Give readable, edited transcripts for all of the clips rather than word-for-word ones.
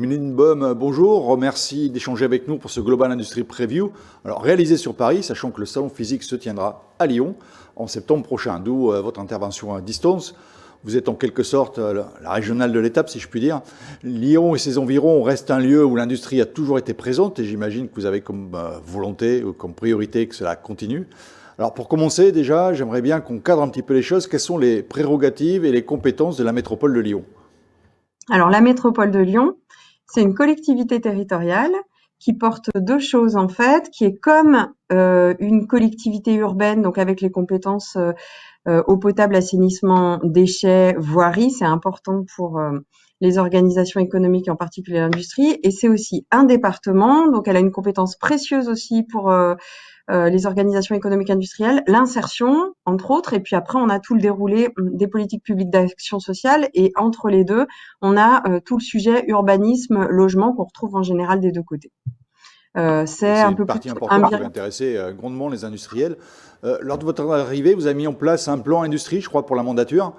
Méline Bohm, bonjour, merci d'échanger avec nous pour ce Global Industry Preview. Alors, réalisé sur Paris, sachant que le salon physique se tiendra à Lyon en septembre prochain, d'où votre intervention à distance. Vous êtes en quelque sorte la régionale de l'étape, si je puis dire. Lyon et ses environs restent un lieu où l'industrie a toujours été présente et j'imagine que vous avez comme volonté ou comme priorité que cela continue. Alors, pour commencer, déjà, j'aimerais bien qu'on cadre un petit peu les choses. Quelles sont les prérogatives et les compétences de la métropole de Lyon ? Alors, la métropole de Lyon, c'est une collectivité territoriale qui porte deux choses en fait, qui est comme une collectivité urbaine, donc avec les compétences eau potable, assainissement, déchets, voirie, c'est important pour les organisations économiques et en particulier l'industrie. Et c'est aussi un département, donc elle a une compétence précieuse aussi pour les organisations économiques industrielles, l'insertion, entre autres, et puis après, on a tout le déroulé des politiques publiques d'action sociale, et entre les deux, on a tout le sujet urbanisme, logement, qu'on retrouve en général des deux côtés. C'est un une partie importante qui va intéresser grandement les industriels. Lors de votre arrivée, vous avez mis en place un plan industrie, je crois, pour la mandature.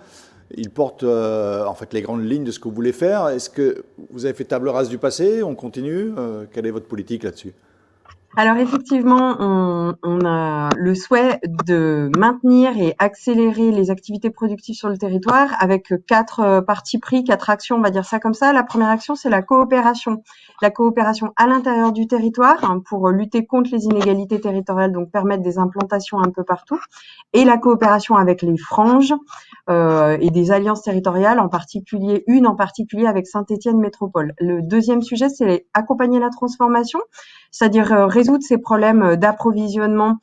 Il porte en fait les grandes lignes de ce que vous voulez faire. Est-ce que vous avez fait table rase du passé? On continue? Quelle est votre politique là-dessus? Alors effectivement, on a le souhait de maintenir et accélérer les activités productives sur le territoire avec quatre parties pris, quatre actions, on va dire ça comme ça. La première action, c'est la coopération. La coopération à l'intérieur du territoire pour lutter contre les inégalités territoriales, donc permettre des implantations un peu partout. Et la coopération avec les franges et des alliances territoriales, une en particulier avec Saint-Étienne Métropole. Le deuxième sujet, c'est accompagner la transformation, c'est-à-dire résoudre ces problèmes d'approvisionnement,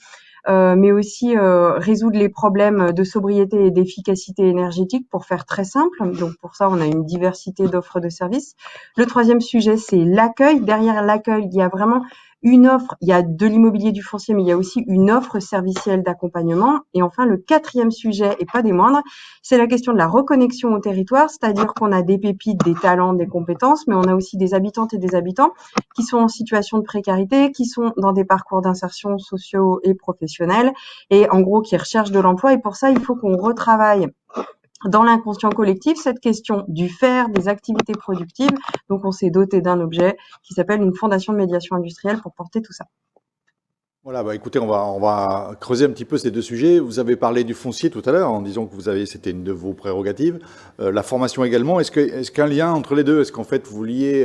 mais aussi résoudre les problèmes de sobriété et d'efficacité énergétique, pour faire très simple. Donc pour ça, on a une diversité d'offres de services. Le troisième sujet, c'est l'accueil. Derrière l'accueil, il y a vraiment une offre, il y a de l'immobilier, du foncier, mais il y a aussi une offre servicielle d'accompagnement. Et enfin, le quatrième sujet, et pas des moindres, c'est la question de la reconnexion au territoire, c'est-à-dire qu'on a des pépites, des talents, des compétences, mais on a aussi des habitantes et des habitants qui sont en situation de précarité, qui sont dans des parcours d'insertion sociaux et professionnels, et en gros qui recherchent de l'emploi. Et pour ça, il faut qu'on retravaille dans l'inconscient collectif cette question du faire, des activités productives. Donc on s'est doté d'un objet qui s'appelle une fondation de médiation industrielle pour porter tout ça. Voilà, bah écoutez, on va creuser un petit peu ces deux sujets. Vous avez parlé du foncier tout à l'heure en disant que c'était une de vos prérogatives. La formation également. Est-ce qu'un lien entre les deux? Est-ce qu'en fait vous liez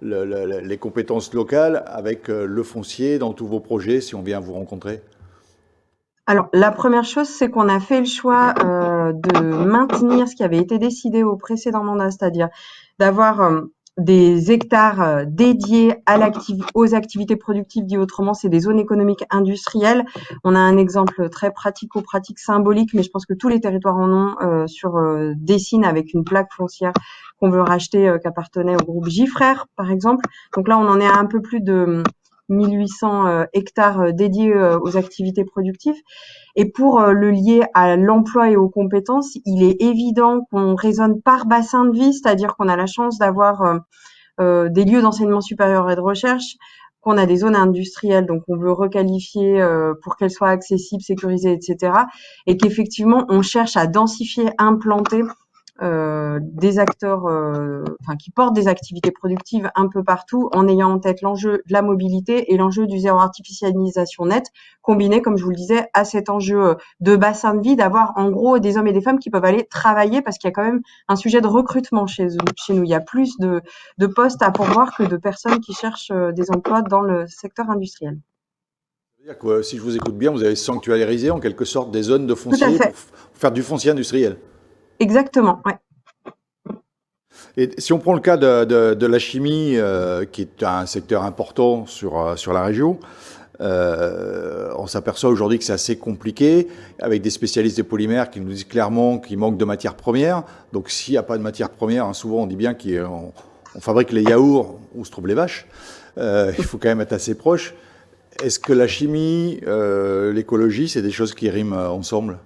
les compétences locales avec le foncier dans tous vos projets si on vient vous rencontrer? Alors, la première chose, c'est qu'on a fait le choix de maintenir ce qui avait été décidé au précédent mandat, c'est-à-dire d'avoir des hectares dédiés aux activités productives. Dit autrement, c'est des zones économiques industrielles. On a un exemple très pratico-pratique symbolique, mais je pense que tous les territoires en ont sur Dessines, avec une plaque foncière qu'on veut racheter, qui appartenait au groupe Giffrère, par exemple. Donc là, on en est à un peu plus de 1800 hectares dédiés aux activités productives. Et pour le lier à l'emploi et aux compétences, il est évident qu'on raisonne par bassin de vie, c'est-à-dire qu'on a la chance d'avoir des lieux d'enseignement supérieur et de recherche, qu'on a des zones industrielles, donc on veut requalifier pour qu'elles soient accessibles, sécurisées, etc. Et qu'effectivement, on cherche à densifier, implanter des acteurs qui portent des activités productives un peu partout, en ayant en tête l'enjeu de la mobilité et l'enjeu du zéro artificialisation net, combiné, comme je vous le disais, à cet enjeu de bassin de vie, d'avoir en gros des hommes et des femmes qui peuvent aller travailler, parce qu'il y a quand même un sujet de recrutement chez nous. Il y a plus de postes à pourvoir que de personnes qui cherchent des emplois dans le secteur industriel. C'est-à-dire que si je vous écoute bien, vous avez sanctuarisé en quelque sorte des zones de Tout à foncier fait. pour faire du foncier industriel. Exactement, ouais. Et si on prend le cas de la chimie, qui est un secteur important sur la région, on s'aperçoit aujourd'hui que c'est assez compliqué, avec des spécialistes des polymères qui nous disent clairement qu'il manque de matières premières. Donc s'il n'y a pas de matières premières, souvent on dit bien qu'on fabrique les yaourts où se trouvent les vaches. Il faut quand même être assez proche. Est-ce que la chimie, l'écologie, c'est des choses qui riment ensemble?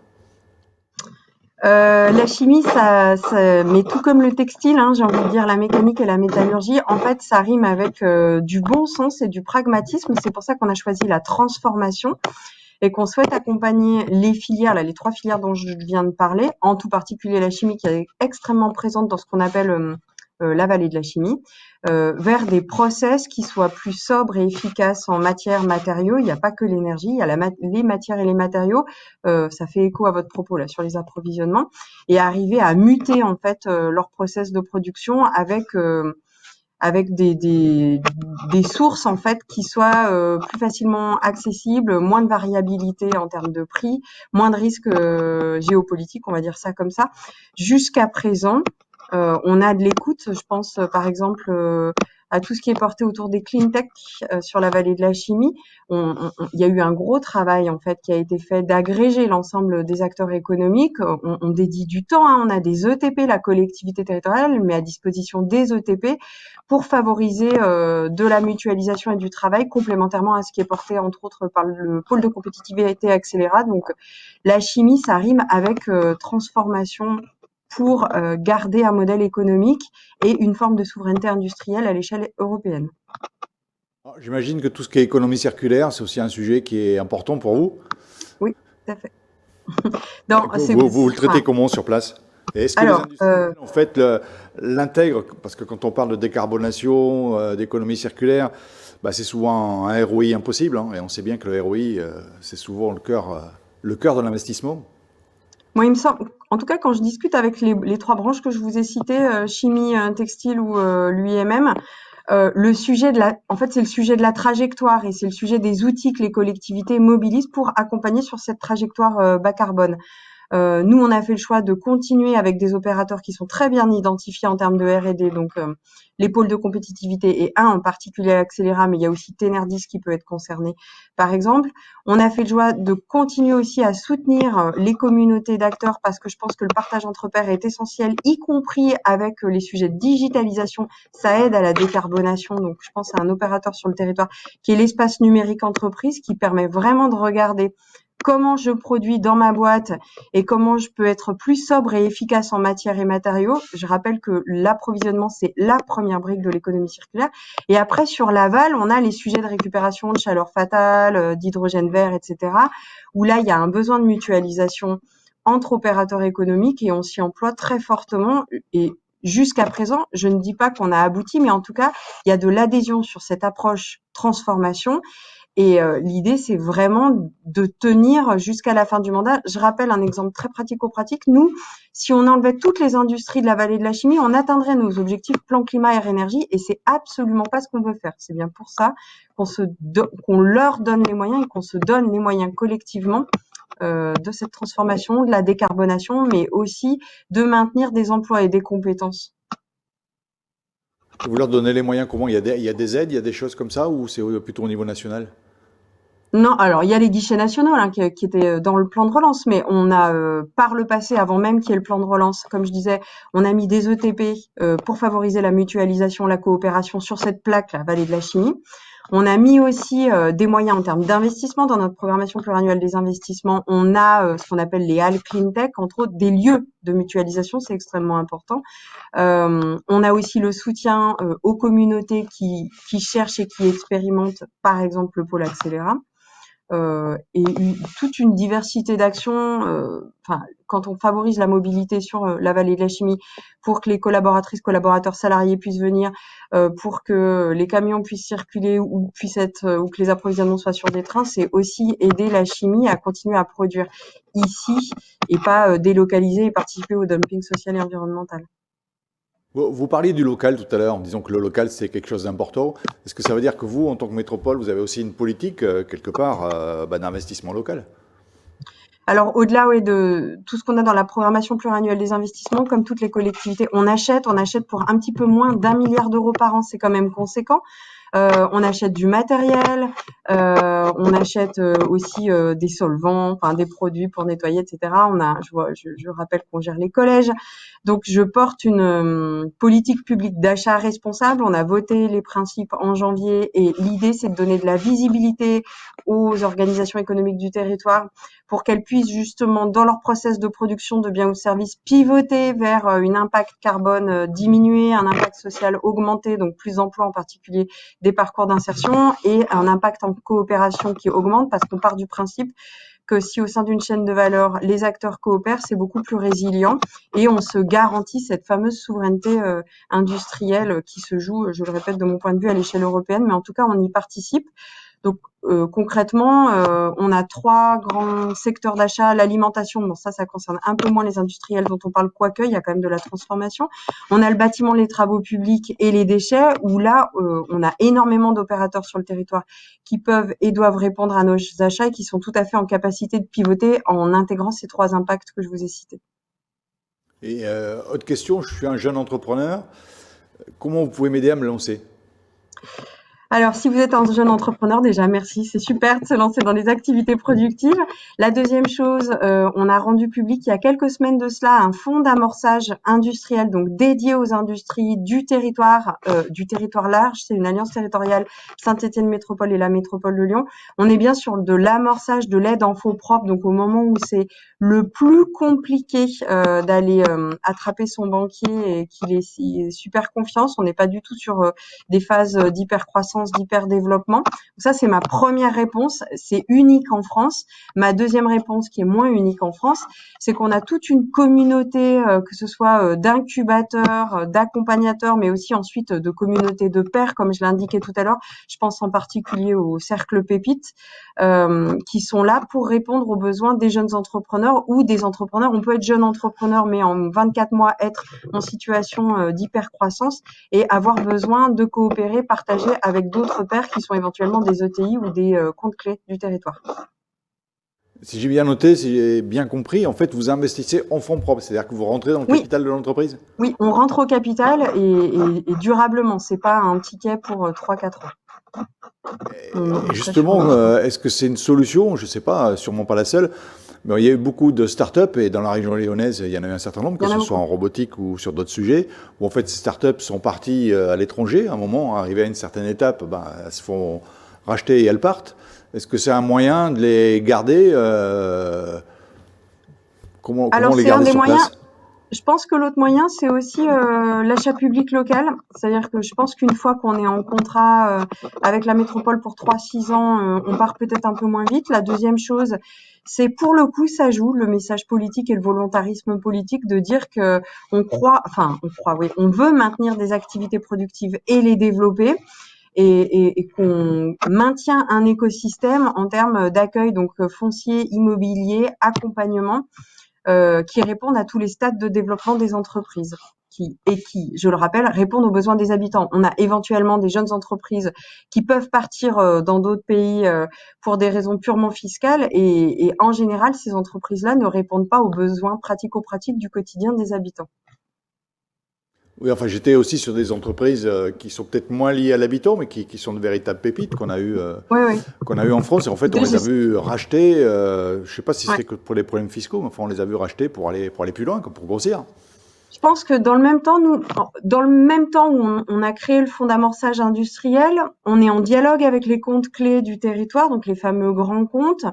La chimie, mais tout comme le textile, j'ai envie de dire la mécanique et la métallurgie, en fait, ça rime avec du bon sens et du pragmatisme. C'est pour ça qu'on a choisi la transformation et qu'on souhaite accompagner les filières, les trois filières dont je viens de parler, en tout particulier la chimie qui est extrêmement présente dans ce qu'on appelle la vallée de la chimie, vers des process qui soient plus sobres et efficaces en matière, matériaux. Il n'y a pas que l'énergie, il y a les matières et les matériaux. Ça fait écho à votre propos là sur les approvisionnements, et arriver à muter en fait leur process de production avec des sources en fait qui soient plus facilement accessibles, moins de variabilité en termes de prix, moins de risques géopolitiques, on va dire ça comme ça. Jusqu'à présent, on a de l'écoute. Je pense par exemple à tout ce qui est porté autour des clean tech sur la vallée de la chimie. Il y a eu un gros travail en fait qui a été fait d'agréger l'ensemble des acteurs économiques. On dédie du temps, hein. On a des ETP, la collectivité territoriale met à disposition des ETP pour favoriser de la mutualisation et du travail complémentairement à ce qui est porté entre autres par le pôle de compétitivité Accélérat. Donc la chimie, ça rime avec transformation pour garder un modèle économique et une forme de souveraineté industrielle à l'échelle européenne. J'imagine que tout ce qui est économie circulaire, c'est aussi un sujet qui est important pour vous. Oui, tout à fait. Non, vous le traitez comment sur place? Et est-ce que les industriels, en fait, l'intègrent? Parce que quand on parle de décarbonation, d'économie circulaire, bah, c'est souvent un ROI impossible, hein, et on sait bien que le ROI, c'est souvent le cœur de l'investissement. Moi, il me semble, en tout cas, quand je discute avec les trois branches que je vous ai citées, chimie, textile ou l'UIMM, le sujet en fait, c'est le sujet de la trajectoire et c'est le sujet des outils que les collectivités mobilisent pour accompagner sur cette trajectoire bas carbone. Nous, on a fait le choix de continuer avec des opérateurs qui sont très bien identifiés en termes de R&D, donc les pôles de compétitivité et un en particulier Accélérat, mais il y a aussi Tenerdis qui peut être concerné, par exemple. On a fait le choix de continuer aussi à soutenir les communautés d'acteurs parce que je pense que le partage entre pairs est essentiel, y compris avec les sujets de digitalisation. Ça aide à la décarbonation. Donc, je pense à un opérateur sur le territoire qui est l'espace numérique entreprise qui permet vraiment de regarder comment je produis dans ma boîte et comment je peux être plus sobre et efficace en matière et matériaux. Je rappelle que l'approvisionnement, c'est la première brique de l'économie circulaire. Et après, sur l'aval, on a les sujets de récupération de chaleur fatale, d'hydrogène vert, etc., où là, il y a un besoin de mutualisation entre opérateurs économiques et on s'y emploie très fortement. Et jusqu'à présent, je ne dis pas qu'on a abouti, mais en tout cas, il y a de l'adhésion sur cette approche transformation. Et l'idée, c'est vraiment de tenir jusqu'à la fin du mandat. Je rappelle un exemple très pratico-pratique. Nous, si on enlevait toutes les industries de la vallée de la chimie, on atteindrait nos objectifs plan climat air énergie et c'est absolument pas ce qu'on veut faire. C'est bien pour ça qu'on leur donne les moyens et qu'on se donne les moyens collectivement de cette transformation, de la décarbonation, mais aussi de maintenir des emplois et des compétences. Vous leur donnez les moyens comment? Il y a des aides, il y a des choses comme ça, ou c'est plutôt au niveau national? Non, alors il y a les guichets nationaux là, qui étaient dans le plan de relance, mais on a par le passé, avant même qu'il y ait le plan de relance, comme je disais, on a mis des ETP pour favoriser la mutualisation, la coopération sur cette plaque, la vallée de la chimie. On a mis aussi des moyens en termes d'investissement dans notre programmation pluriannuelle des investissements. On a ce qu'on appelle les halles clean tech, entre autres des lieux de mutualisation, c'est extrêmement important. On a aussi le soutien aux communautés qui cherchent et qui expérimentent, par exemple le pôle Accélérat. Et toute une diversité d'actions. Enfin, quand on favorise la mobilité sur la vallée de la chimie, pour que les collaboratrices, collaborateurs, salariés puissent venir, pour que les camions puissent circuler ou ou que les approvisionnements soient sur des trains, c'est aussi aider la chimie à continuer à produire ici et pas délocaliser et participer au dumping social et environnemental. Vous parliez du local tout à l'heure en disant que le local c'est quelque chose d'important. Est-ce que ça veut dire que vous, en tant que métropole, vous avez aussi une politique quelque part d'investissement local? Alors au-delà de tout ce qu'on a dans la programmation pluriannuelle des investissements, comme toutes les collectivités, on achète pour un petit peu moins d'1 milliard d'euros par an, c'est quand même conséquent. On achète du matériel, on achète aussi des solvants, enfin des produits pour nettoyer, etc. Je rappelle qu'on gère les collèges. Donc je porte une politique publique d'achat responsable. On a voté les principes en janvier et l'idée c'est de donner de la visibilité aux organisations économiques du territoire pour qu'elles puissent justement dans leur process de production de biens ou de services pivoter vers une impact carbone diminué, un impact social augmenté, donc plus d'emplois en particulier des parcours d'insertion et un impact en coopération qui augmente parce qu'on part du principe que si au sein d'une chaîne de valeur, les acteurs coopèrent, c'est beaucoup plus résilient et on se garantit cette fameuse souveraineté industrielle qui se joue, je le répète, de mon point de vue à l'échelle européenne, mais en tout cas, on y participe. Donc concrètement, on a 3 grands secteurs d'achat. L'alimentation, bon ça concerne un peu moins les industriels dont on parle, quoique il y a quand même de la transformation. On a le bâtiment, les travaux publics et les déchets, où là, on a énormément d'opérateurs sur le territoire qui peuvent et doivent répondre à nos achats et qui sont tout à fait en capacité de pivoter en intégrant ces 3 impacts que je vous ai cités. Et autre question, je suis un jeune entrepreneur. Comment vous pouvez m'aider à me lancer? Alors, si vous êtes un jeune entrepreneur, déjà, merci. C'est super de se lancer dans les activités productives. La deuxième chose, on a rendu public il y a quelques semaines de cela un fonds d'amorçage industriel, donc dédié aux industries du territoire large. C'est une alliance territoriale Saint-Étienne Métropole et la métropole de Lyon. On est bien sur de l'amorçage de l'aide en fonds propres, donc au moment où c'est le plus compliqué d'aller attraper son banquier et qu'il est super confiance. On n'est pas du tout sur des phases d'hypercroissance, d'hyperdéveloppement. Ça, c'est ma première réponse. C'est unique en France. Ma deuxième réponse, qui est moins unique en France, c'est qu'on a toute une communauté, que ce soit d'incubateurs, d'accompagnateurs, mais aussi ensuite de communautés de pairs, comme je l'indiquais tout à l'heure. Je pense en particulier au Cercle Pépite, qui sont là pour répondre aux besoins des jeunes entrepreneurs ou des entrepreneurs. On peut être jeune entrepreneur, mais en 24 mois être en situation d'hypercroissance et avoir besoin de coopérer, partager avec d'autres pairs qui sont éventuellement des ETI ou des comptes clés du territoire. Si j'ai bien noté, si j'ai bien compris, en fait, vous investissez en fonds propres, c'est-à-dire que vous rentrez dans le capital de l'entreprise? Oui, on rentre au capital et durablement. C'est pas un ticket pour 3-4 ans. Et justement, est-ce que c'est une solution? Je ne sais pas, sûrement pas la seule. Mais il y a eu beaucoup de startups et dans la région lyonnaise, il y en a eu un certain nombre, que ce soit en robotique ou sur d'autres sujets, où en fait ces startups sont parties à l'étranger. À un moment, arrivé à une certaine étape, elles se font racheter et elles partent. Est-ce que c'est un moyen de les garder comment les garder sur place? Je pense que l'autre moyen, c'est aussi l'achat public local. C'est-à-dire que je pense qu'une fois qu'on est en contrat avec la métropole pour 3-6 ans, on part peut-être un peu moins vite. La deuxième chose, c'est pour le coup, ça joue le message politique et le volontarisme politique de dire que on veut maintenir des activités productives et les développer. Et qu'on maintient un écosystème en termes d'accueil, donc foncier, immobilier, accompagnement, qui répondent à tous les stades de développement des entreprises. Qui, je le rappelle, répondent aux besoins des habitants. On a éventuellement des jeunes entreprises qui peuvent partir dans d'autres pays pour des raisons purement fiscales et en général, ces entreprises-là ne répondent pas aux besoins pratico-pratiques du quotidien des habitants. Oui, enfin, j'étais aussi sur des entreprises qui sont peut-être moins liées à l'habitant, mais qui sont de véritables pépites qu'on a eu en France. Et en fait, on les a vus racheter. Je ne sais pas si c'était que pour les problèmes fiscaux, mais enfin, on les a vus racheter pour aller plus loin, pour grossir. Je pense que dans le même temps où on a créé le fonds d'amorçage industriel, on est en dialogue avec les comptes clés du territoire, donc les fameux grands comptes,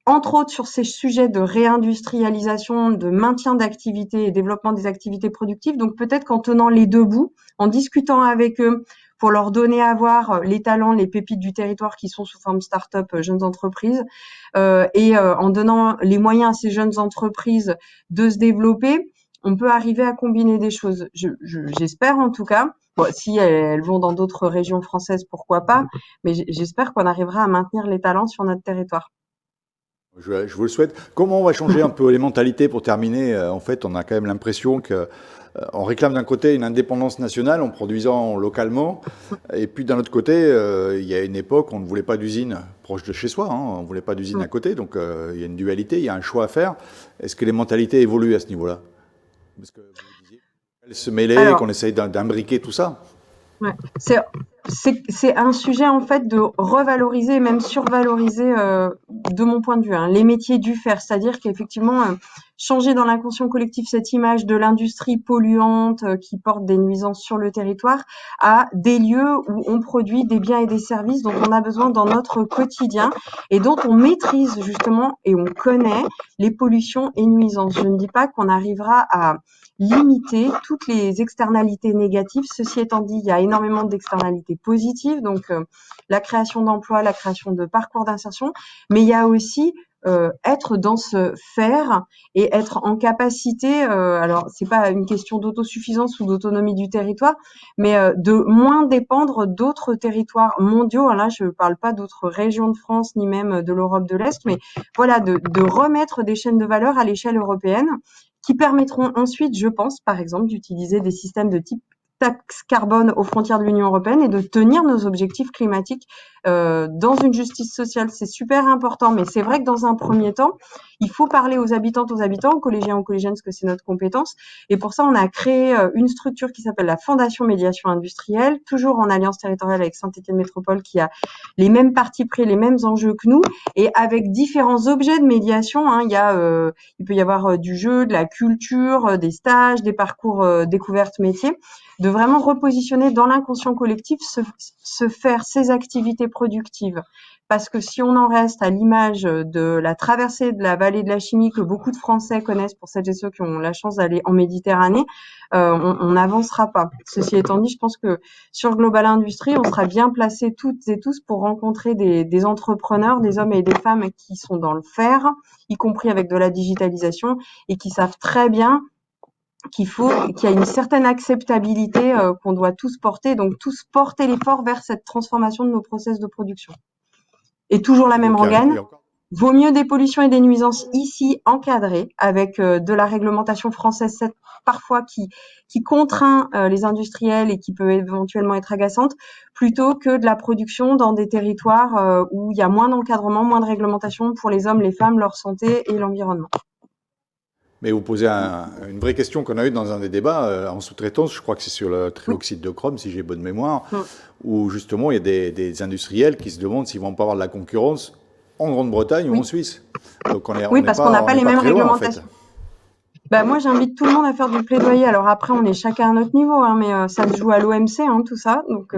entre autres sur ces sujets de réindustrialisation, de maintien d'activités et développement des activités productives. Donc peut-être qu'en tenant les deux bouts, en discutant avec eux pour leur donner à voir les talents, les pépites du territoire qui sont sous forme start-up, jeunes entreprises, et en donnant les moyens à ces jeunes entreprises de se développer, on peut arriver à combiner des choses. J'espère en tout cas. Bon, si elles vont dans d'autres régions françaises, pourquoi pas, mais j'espère qu'on arrivera à maintenir les talents sur notre territoire. Je vous le souhaite. Comment on va changer un peu les mentalités pour terminer? En fait, on a quand même l'impression que on réclame d'un côté une indépendance nationale en produisant localement, et puis d'un autre côté, il y a une époque, on ne voulait pas d'usine proche de chez soi, on ne voulait pas d'usine à côté, donc il y a une dualité, il y a un choix à faire. Est-ce que les mentalités évoluent à ce niveau-là? Parce que vous disiez qu'elles se mêlaient, qu'on essaye d'imbriquer tout ça. Ouais. C'est un sujet en fait de revaloriser et même survaloriser de mon point de vue les métiers du faire, c'est-à-dire qu'effectivement changer dans l'inconscient collectif cette image de l'industrie polluante qui porte des nuisances sur le territoire à des lieux où on produit des biens et des services dont on a besoin dans notre quotidien et dont on maîtrise justement et on connaît les pollutions et nuisances. Je ne dis pas qu'on arrivera à limiter toutes les externalités négatives. Ceci étant dit, il y a énormément d'externalités positive, donc la création d'emplois, la création de parcours d'insertion, mais il y a aussi être dans ce faire et être en capacité, alors c'est pas une question d'autosuffisance ou d'autonomie du territoire, mais de moins dépendre d'autres territoires mondiaux. Alors là, je parle pas d'autres régions de France ni même de l'Europe de l'Est, mais voilà, de remettre des chaînes de valeur à l'échelle européenne qui permettront ensuite, je pense, par exemple, d'utiliser des systèmes de type taxe carbone aux frontières de l'Union européenne et de tenir nos objectifs climatiques dans une justice sociale. C'est super important, mais c'est vrai que dans un premier temps, il faut parler aux habitantes, aux habitants, aux collégiens, aux collégiennes, parce que c'est notre compétence. Et pour ça, on a créé une structure qui s'appelle la Fondation Médiation Industrielle, toujours en alliance territoriale avec Saint-Étienne Métropole, qui a les mêmes partis pris, les mêmes enjeux que nous, et avec différents objets de médiation. Hein. Il peut y avoir du jeu, de la culture, des stages, des parcours découvertes métiers, de vraiment repositionner dans l'inconscient collectif se faire ces activités productives. Parce que si on en reste à l'image de la traversée de la vallée de la chimie que beaucoup de Français connaissent, pour celles et ceux qui ont la chance d'aller en Méditerranée, on n'avancera pas. Ceci étant dit, je pense que sur Global Industrie, on sera bien placés toutes et tous pour rencontrer des entrepreneurs, des hommes et des femmes qui sont dans le faire, y compris avec de la digitalisation, et qui savent très bien qu'il y a une certaine acceptabilité qu'on doit tous porter, donc tous porter l'effort vers cette transformation de nos process de production. Et toujours la même rengaine, vaut mieux des pollutions et des nuisances ici encadrées avec de la réglementation française parfois qui contraint les industriels et qui peut éventuellement être agaçante, plutôt que de la production dans des territoires où il y a moins d'encadrement, moins de réglementation pour les hommes, les femmes, leur santé et l'environnement. Mais vous posez une vraie question qu'on a eue dans un des débats en sous-traitance, je crois que c'est sur le trioxyde de chrome, si j'ai bonne mémoire, où justement il y a des industriels qui se demandent s'ils vont pas avoir de la concurrence en Grande-Bretagne ou en Suisse. Donc parce qu'on n'a pas les mêmes réglementations. Bah, moi, j'invite tout le monde à faire du plaidoyer. Alors après, on est chacun à notre niveau, hein, mais ça se joue à l'OMC, hein, tout ça. Donc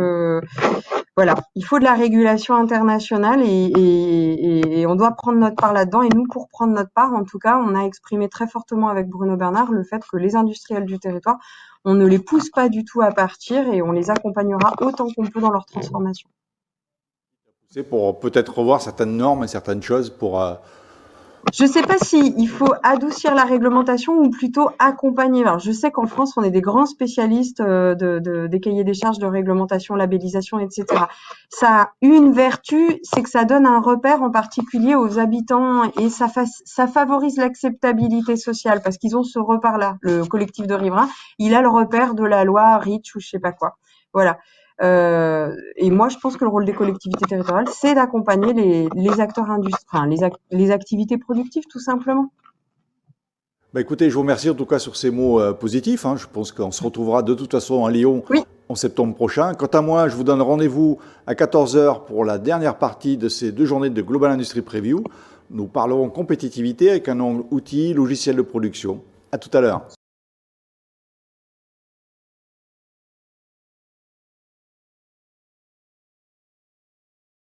voilà, il faut de la régulation internationale et on doit prendre notre part là-dedans. Et nous, pour prendre notre part, en tout cas, on a exprimé très fortement avec Bruno Bernard le fait que les industriels du territoire, on ne les pousse pas du tout à partir et on les accompagnera autant qu'on peut dans leur transformation. C'est pour peut-être revoir certaines normes et certaines choses pour... Je ne sais pas s'il faut adoucir la réglementation ou plutôt accompagner. Alors, je sais qu'en France, on est des grands spécialistes des cahiers des charges de réglementation, labellisation, etc. Ça a une vertu, c'est que ça donne un repère en particulier aux habitants et ça favorise l'acceptabilité sociale parce qu'ils ont ce repère-là. Le collectif de riverains, il a le repère de la loi Reach ou je sais pas quoi. Voilà. Et moi, je pense que le rôle des collectivités territoriales, c'est d'accompagner les acteurs industriels, les activités productives, tout simplement. Bah écoutez, je vous remercie en tout cas sur ces mots positifs. Hein. Je pense qu'on se retrouvera de toute façon à Lyon en septembre prochain. Quant à moi, je vous donne rendez-vous à 14 h pour la dernière partie de ces 2 journées de Global Industry Preview. Nous parlerons compétitivité avec un angle outils, logiciel de production. À tout à l'heure.